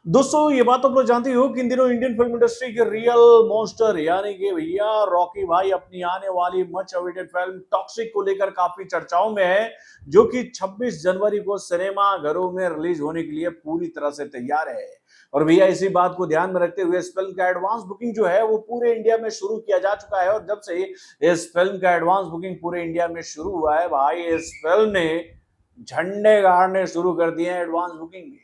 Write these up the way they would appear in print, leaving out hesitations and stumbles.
दोस्तों ये बात आप लोग जानते हो कि इन दिनों इंडियन फिल्म इंडस्ट्री के रियल मॉन्स्टर यानी कि भैया रॉकी भाई अपनी आने वाली मच अवेटेड फिल्म टॉक्सिक को लेकर काफी चर्चाओं में है, जो कि 26 जनवरी को सिनेमा घरों में रिलीज होने के लिए पूरी तरह से तैयार है। और भैया इसी बात को ध्यान में रखते हुए इस फिल्म का एडवांस बुकिंग जो है वो पूरे इंडिया में शुरू किया जा चुका है। और जब से इस फिल्म का एडवांस बुकिंग पूरे इंडिया में शुरू हुआ है भाई, इस फिल्म ने झंडे गाड़ने शुरू कर दिए हैं एडवांस बुकिंग में।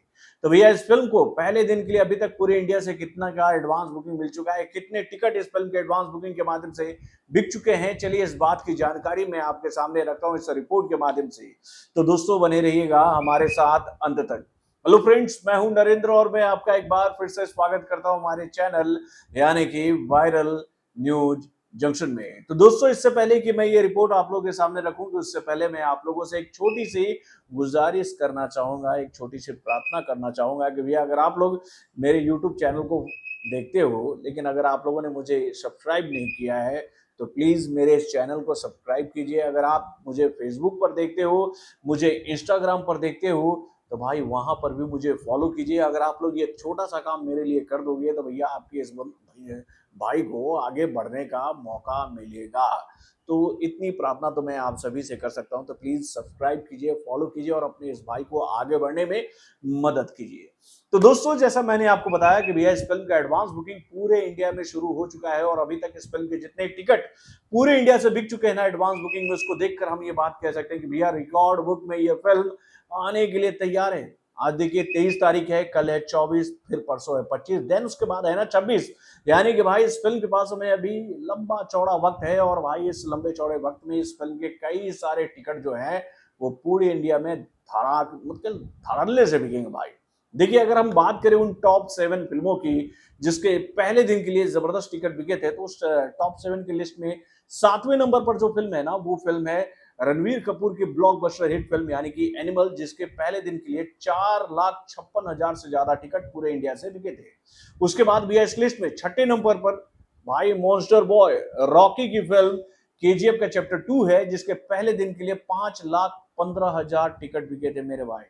तो भैया इस फिल्म को पहले दिन के लिए अभी तक पूरे इंडिया से कितना का एडवांस बुकिंग मिल चुका है, कितने टिकट इस फिल्म के एडवांस बुकिंग के माध्यम से बिक चुके हैं, चलिए इस बात की जानकारी मैं आपके सामने रखता हूं इस रिपोर्ट के माध्यम से। तो दोस्तों बने रहिएगा हमारे साथ अंत तक। हेलो फ्रेंड्स, मैं हूं नरेंद्र और मैं आपका एक बार फिर से स्वागत करता हूं हमारे चैनल यानी कि वायरल न्यूज जंक्शन में। तो दोस्तों इससे पहले कि मैं ये रिपोर्ट आप लोगों के सामने रखूं, तो उससे पहले मैं आप लोगों से एक छोटी सी गुजारिश करना चाहूंगा, एक छोटी सी प्रार्थना करना चाहूंगा कि भैया अगर आप लोग मेरे यूट्यूब चैनल को देखते हो लेकिन अगर आप लोगों ने मुझे सब्सक्राइब नहीं किया है तो प्लीज मेरे इस चैनल को सब्सक्राइब कीजिए। अगर आप मुझे फेसबुक पर देखते हो, मुझे इंस्टाग्राम पर देखते हो, तो भाई वहां पर भी मुझे फॉलो कीजिए। अगर आप लोग ये छोटा सा काम मेरे लिए कर दोगे तो भैया आपकी इस भाई को आगे बढ़ने का मौका मिलेगा। तो इतनी प्रार्थना तो मैं आप सभी से कर सकता हूं। तो प्लीज सब्सक्राइब कीजिए, फॉलो कीजिए और अपने इस भाई को आगे बढ़ने में मदद कीजिए। तो दोस्तों जैसा मैंने आपको बताया कि भैया इस फिल्म का एडवांस बुकिंग पूरे इंडिया में शुरू हो चुका है और अभी तक इस फिल्म के जितने टिकट पूरे इंडिया से बिक चुके हैं ना एडवांस बुकिंग में, उसको देखकर हम ये बात कह सकते हैं कि भैया रिकॉर्ड बुक में ये फिल्म आने के लिए तैयार है। आज देखिए 23 तारीख है, कल है 24, फिर परसों है 25, देन उसके बाद है ना 26। यानी कि भाई इस फिल्म के पास में अभी लंबा चौड़ा वक्त है और भाई इस लंबे चौड़े वक्त में इस फिल्म के कई सारे टिकट जो हैं वो पूरे इंडिया में धड़ाक मतलब धड़ल्ले से बिकेंगे भाई। देखिए अगर हम बात करें उन टॉप 7 फिल्मों की जिसके पहले दिन के लिए जबरदस्त टिकट बिके थे, तो उस टॉप 7 की लिस्ट में 7वें नंबर पर जो फिल्म है ना वो फिल्म है रणवीर कपूर की ब्लॉकबस्टर हिट फिल्म यानी कि एनिमल, जिसके पहले दिन के लिए 4,56,000 से ज्यादा टिकट पूरे इंडिया से बिके थे। उसके बाद भी इस लिस्ट में 6ठे नंबर पर भाई मॉन्स्टर बॉय रॉकी की फिल्म केजीएफ का चैप्टर 2 है, जिसके पहले दिन के लिए 5,15,000 टिकट बिके थे मेरे भाई।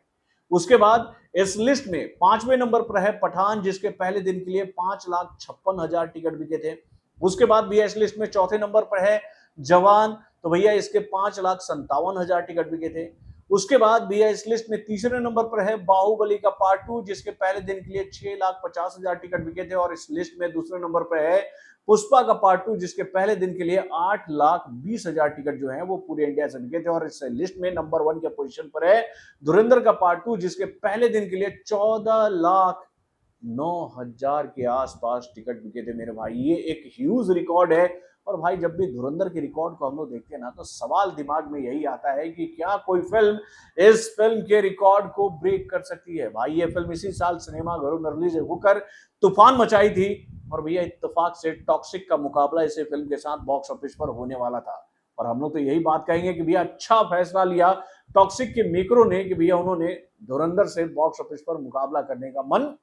उसके बाद इस लिस्ट में 5वें नंबर पर है पठान, जिसके पहले दिन के लिए 5,56,000 टिकट बिके थे। उसके बाद भी इस लिस्ट में चौथे नंबर पर है जवान, तो भैया इसके 5,57,000 टिकट बिके थे। उसके बाद भैया इस लिस्ट में तीसरे नंबर पर है बाहुबली का पार्ट 2, जिसके पहले दिन के लिए 6,50,000 टिकट बिके थे। और इस लिस्ट में दूसरे नंबर पर है पुष्पा का पार्ट 2, जिसके पहले दिन के लिए 8,20,000 टिकट जो है वो पूरे इंडिया से बिके थे। और इस लिस्ट में नंबर 1 के पोजीशन पर है धुरंधर का पार्ट 2, जिसके पहले दिन के लिए 14,09,000 के आसपास टिकट बिके थे मेरे भाई। ये एक ह्यूज रिकॉर्ड है। और भाई जब भी धुरंधर के रिकॉर्ड को हम लोग देखते हैं ना तो सवाल दिमाग में यही आता है कि क्या कोई फिल्म इस फिल्म के रिकॉर्ड को ब्रेक कर सकती है। भाई ये फिल्म इसी साल सिनेमा घरों में रिलीज होकर तूफान मचाई थी और भैया इत्तेफाक से टॉक्सिक का मुकाबला इसे फिल्म के साथ बॉक्स ऑफिस पर होने वाला था। और हम लोग तो यही बात कहेंगे कि भैया अच्छा फैसला लिया टॉक्सिक के मेकरों ने कि भैया उन्होंने धुरंधर से बॉक्स ऑफिस पर मुकाबला करने का मन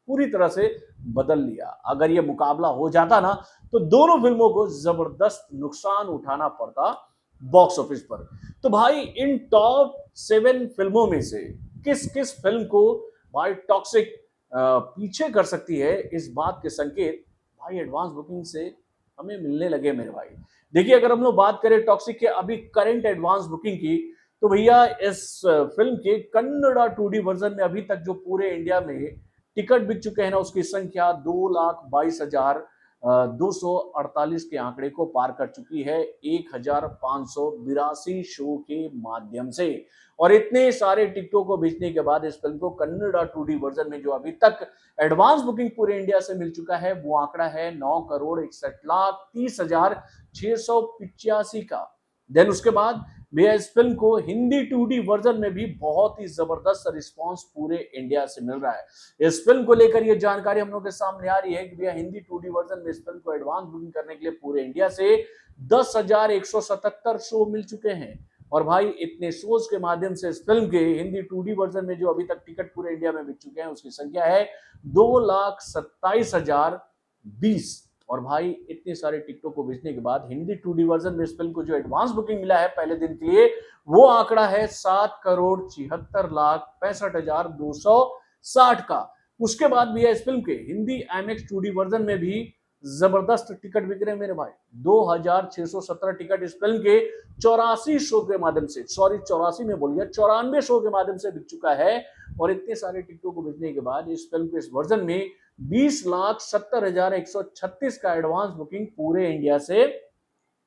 पूरी तरह से बदल लिया। अगर ये मुकाबला हो जाता ना तो दोनों फिल्मों को जबरदस्त नुकसान उठाना पड़ता बॉक्स ऑफिस पर। तो भाई इन टॉप 7 फिल्मों में से किस किस फिल्म को भाई टॉक्सिक पीछे कर सकती है, इस बात के संकेत भाई एडवांस बुकिंग से हमें मिलने लगे मेरे भाई। देखिए अगर हम लोग बात करें टॉक्सिक के अभी करंट एडवांस बुकिंग की, तो भैया इस फिल्म के कन्नड़ा 2D वर्जन में अभी तक जो पूरे इंडिया में टिकट बिक चुके हैं ना उसकी संख्या 2,22,248 के आंकड़े को पार कर चुकी है 1,582 शो के माध्यम से। और इतने सारे टिकटों को बेचने के बाद इस फिल्म को कन्नड़ा 2D वर्जन में जो अभी तक एडवांस बुकिंग पूरे इंडिया से मिल चुका है वो आंकड़ा है 9,61,30,685 का। देन उसके बाद भैया इस फिल्म को हिंदी 2D वर्जन में भी बहुत ही जबरदस्त रिस्पांस पूरे इंडिया से मिल रहा है। इस फिल्म को लेकर ये जानकारी हम लोग के सामने आ रही है कि भैया हिंदी 2D वर्जन में इस फिल्म को एडवांस बुकिंग करने के लिए पूरे इंडिया से 10,177 शो मिल चुके हैं। और भाई इतने शोज के माध्यम से इस फिल्म के हिंदी 2D वर्जन में जो अभी तक टिकट पूरे इंडिया में बिक चुके हैं उसकी संख्या है 2,27,020। और भाई इतने सारे टिकटों को बेचने के बाद हिंदी 2D वर्जन में इस फिल्म को जो एडवांस बुकिंग मिला है पहले दिन के लिए वो आंकड़ा है 7,76,65,260 का। उसके बाद भी इस फिल्म के हिंदी IMAX 2D वर्जन में भी जबरदस्त टिकट बिक रहे हैं मेरे भाई। 2617 टिकट इस फिल्म के 84 शो के माध्यम से, सॉरी 84 में बोल गया, 94 शो के माध्यम से बिक चुका है। और इतने सारे टिकटों को बेचने के बाद इस फिल्म के इस वर्जन में 20,70,136 का एडवांस बुकिंग पूरे इंडिया से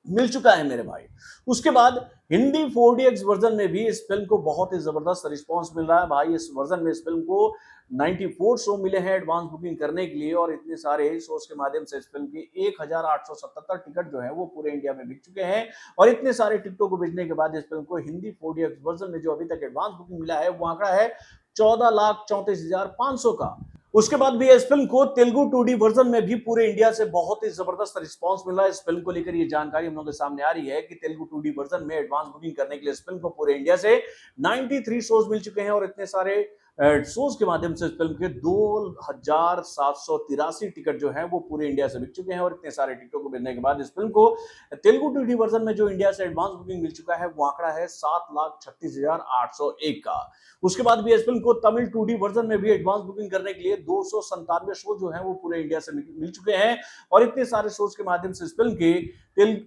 मिल चुका है मेरे भाई। उसके बाद हिंदी 4DX वर्जन में भी इस फिल्म को बहुत ही जबरदस्त रिस्पांस मिल रहा है भाई। इस वर्जन में इस फिल्म को 94 शो मिले हैं एडवांस बुकिंग करने के लिए, और इतने सारे शोज के माध्यम से इस फिल्म के 1877 टिकट जो है वो पूरे इंडिया में बिक चुके हैं। और इतने सारे टिकटों को बेचने के बाद इस फिल्म को हिंदी 4DX वर्जन में जो अभी तक एडवांस बुकिंग मिला है वो आंकड़ा है 14,34,500 का। उसके बाद भी इस फिल्म को तेलुगु 2D वर्जन में भी पूरे इंडिया से बहुत ही जबरदस्त रिस्पांस मिला है। इस फिल्म को लेकर ये जानकारी हम लोगों के सामने आ रही है कि तेलुगु 2D वर्जन में एडवांस बुकिंग करने के लिए इस फिल्म को पूरे इंडिया से 93 शोज मिल चुके हैं, और इतने सारे शोज के माध्यम से इस फिल्म के 2,783 टिकट जो है वो पूरे इंडिया से बिक चुके हैं। और इतने सारे टिकटों को मिलने के बाद इस फिल्म को तेलुगु 2D वर्जन में जो इंडिया से एडवांस बुकिंग मिल चुका है वो आंकड़ा है 7,36,801 का। उसके बाद भी इस फिल्म को तमिल 2D वर्जन में भी एडवांस बुकिंग करने के लिए 297 शो जो है वो पूरे इंडिया से मिल चुके हैं। और इतने सारे शोज के माध्यम से इस फिल्म के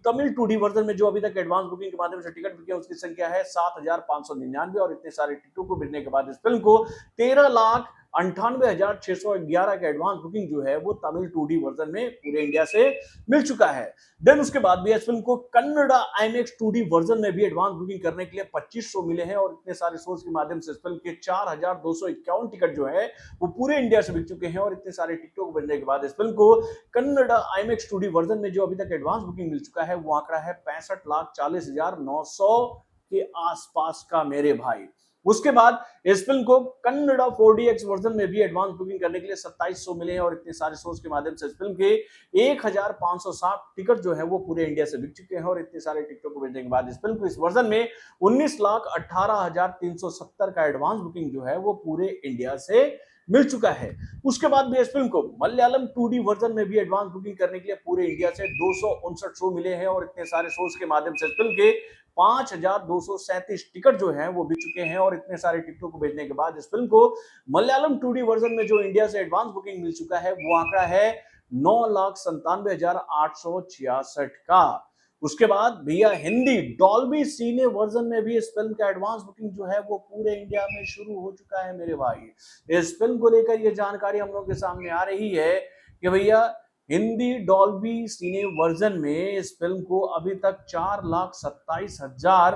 तमिल 2D वर्जन में जो अभी तक एडवांस बुकिंग के माध्यम से टिकट बिके उसकी संख्या है 7,599, और इतने सारे टिकटों को मिलने के बाद इस फिल्म को 13,98,611 का एडवांस बुकिंग जो है वो तमिल 2D वर्जन में पूरे इंडिया से मिल चुका है। देन उसके बाद भी इस फिल्म को कन्नड़ा IMAX 2D वर्जन में भी एडवांस बुकिंग करने के लिए 25 शो मिले हैं, और इतने सारे शोज के माध्यम से इस फिल्म के 4,251 टिकट जो है वो पूरे इंडिया से बिक चुके हैं। और इतने सारे टिकटों को मिलने के बाद इस फिल्म को कन्नड़ा IMAX 2D वर्जन में जो अभी तक एडवांस बुकिंग मिल चुका है वो आंकड़ा है 65,40,900 के आसपास का मेरे भाई। उसके बाद इस फिल्म को कन्नड़ा 4DX वर्जन में भी एडवांस बुकिंग करने के लिए 27 शो मिले हैं, और इतने सारे शोज के माध्यम से इस फिल्म के 1,560 टिकट जो है वो पूरे इंडिया से बिक चुके हैं। और इतने सारे टिकटों को भेजने के बाद इस फिल्म को इस वर्जन में 19,18,370 का एडवांस बुकिंग जो है वो पूरे इंडिया से मिल चुका है। उसके बाद भी इस फिल्म को मलयालम 2D वर्जन में भी एडवांस बुकिंग करने के लिए पूरे इंडिया से 259 शो मिले हैं, और इतने सारे शोज के माध्यम से इस फिल्म के 5,237 टिकट जो हैं वो बिक चुके हैं। और इतने सारे टिकटों को भेजने के बाद इस फिल्म को मलयालम 2D वर्जन में जो इंडिया से एडवांस बुकिंग मिल चुका है वो आंकड़ा है 9,97,866 का। उसके बाद भैया हिंदी डॉल्बी सीने वर्जन में भी इस फिल्म का एडवांस बुकिंग जो है वो पूरे इंडिया में शुरू हो चुका है मेरे भाई। इस फिल्म को लेकर ये जानकारी हम लोग के सामने आ रही है कि भैया हिंदी डॉल्बी सीने वर्जन में इस फिल्म को अभी तक 4,27,000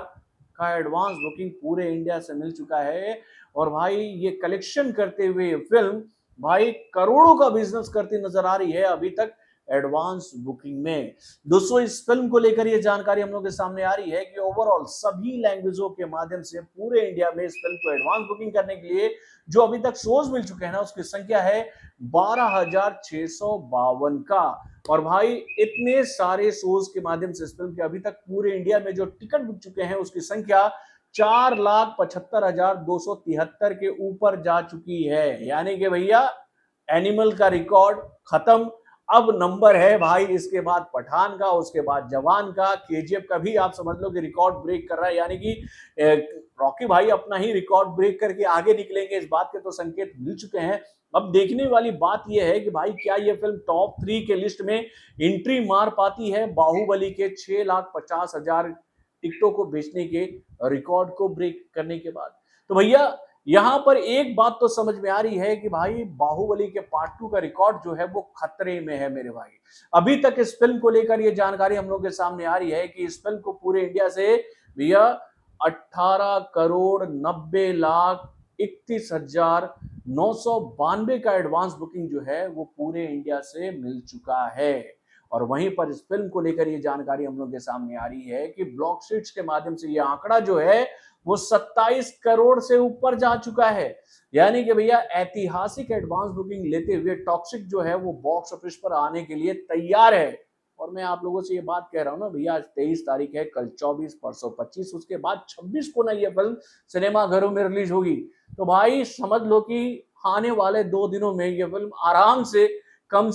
का एडवांस बुकिंग पूरे इंडिया से मिल चुका है। और भाई ये कलेक्शन करते हुए ये फिल्म भाई करोड़ों का बिजनेस करती नजर आ रही है अभी तक एडवांस बुकिंग में। दोस्तों इस फिल्म को लेकर ये जानकारी हम लोग के सामने आ रही है कि ओवरऑल सभी लैंग्वेजों के माध्यम से पूरे इंडिया में इस फिल्म को एडवांस बुकिंग करने के लिए जो अभी तक शोज मिल चुके हैं ना उसकी संख्या है 12,652 का। और भाई इतने सारे शोज के माध्यम से इस फिल्म के अभी तक पूरे इंडिया में जो टिकट बिक चुके हैं उसकी संख्या 4,75,273 के ऊपर जा चुकी है। यानी कि भैया एनिमल का रिकॉर्ड खत्म, अब नंबर है भाई इसके बाद पठान का, उसके बाद जवान का, KGF का भी आप समझ लो कि रिकॉर्ड ब्रेक कर रहा है। यानी कि रॉकी भाई अपना ही रिकॉर्ड ब्रेक करके आगे निकलेंगे, इस बात के तो संकेत मिल चुके हैं। अब देखने वाली बात यह है कि भाई क्या ये फिल्म टॉप 3 के लिस्ट में एंट्री मार पाती है बाहुबली के 6,50,000 टिकटों को बेचने के रिकॉर्ड को ब्रेक करने के बाद। तो भैया यहां पर एक बात तो समझ में आ रही है कि भाई बाहुबली के पार्ट 2 का रिकॉर्ड जो है वो खतरे में है मेरे भाई। अभी तक इस फिल्म को लेकर ये जानकारी हम लोग के सामने आ रही है कि इस फिल्म को पूरे इंडिया से भैया 18,90,31,992 का एडवांस बुकिंग जो है वो पूरे इंडिया से मिल चुका है। और वहीं पर इस फिल्म को लेकर ये जानकारी हम लोग के सामने आ रही है कि ब्लॉक शीट्स के माध्यम से ये आंकड़ा जो है वो 27 करोड़ से ऊपर जा चुका है। यानी कि भैया ऐतिहासिक एडवांस बुकिंग लेते हुए टॉक्सिक जो है वो बॉक्स ऑफिस पर आने के लिए तैयार है। और मैं आप लोगों से ये बात कह रहा हूं ना भैया, आज 23 तारीख है, कल 24, परसों 25, उसके बाद 26 को ना ये फिल्म सिनेमा घरों में रिलीज होगी। तो भाई समझ लो कि आने वाले 2 दिनों में ये फिल्म आराम से कम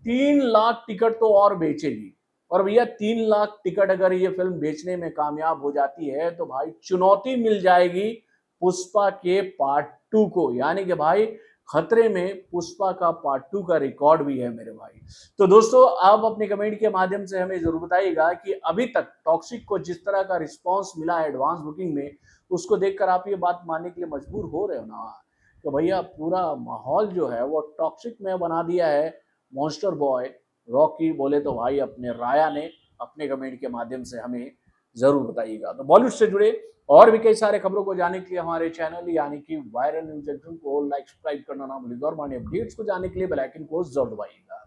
3 लाख टिकट तो और बेचेगी। और भैया 3 लाख टिकट अगर ये फिल्म बेचने में कामयाब हो जाती है तो भाई चुनौती मिल जाएगी पुष्पा के पार्ट 2 को। यानी कि भाई खतरे में पुष्पा का पार्ट 2 का रिकॉर्ड भी है मेरे भाई। तो दोस्तों आप अपने कमेंट के माध्यम से हमें जरूर बताइएगा कि अभी तक टॉक्सिक को जिस तरह का रिस्पांस मिला है एडवांस बुकिंग में, उसको देखकर आप ये बात मानने के लिए मजबूर हो रहे हो ना तो भैया पूरा माहौल जो है वो टॉक्सिक में बना दिया है मॉन्स्टर बॉय रॉकी बोले तो भाई अपने राया ने। अपने कमेंट के माध्यम से हमें जरूर बताइएगा। तो बॉलीवुड से जुड़े और भी कई सारे खबरों को जानने के लिए हमारे चैनल यानी कि वायरल न्यूज को लाइक सब्सक्राइब करना ना भूलिएगा और हमारे अपडेट्स को जानने के लिए बेल आइकन को जरूर दबाइएगा।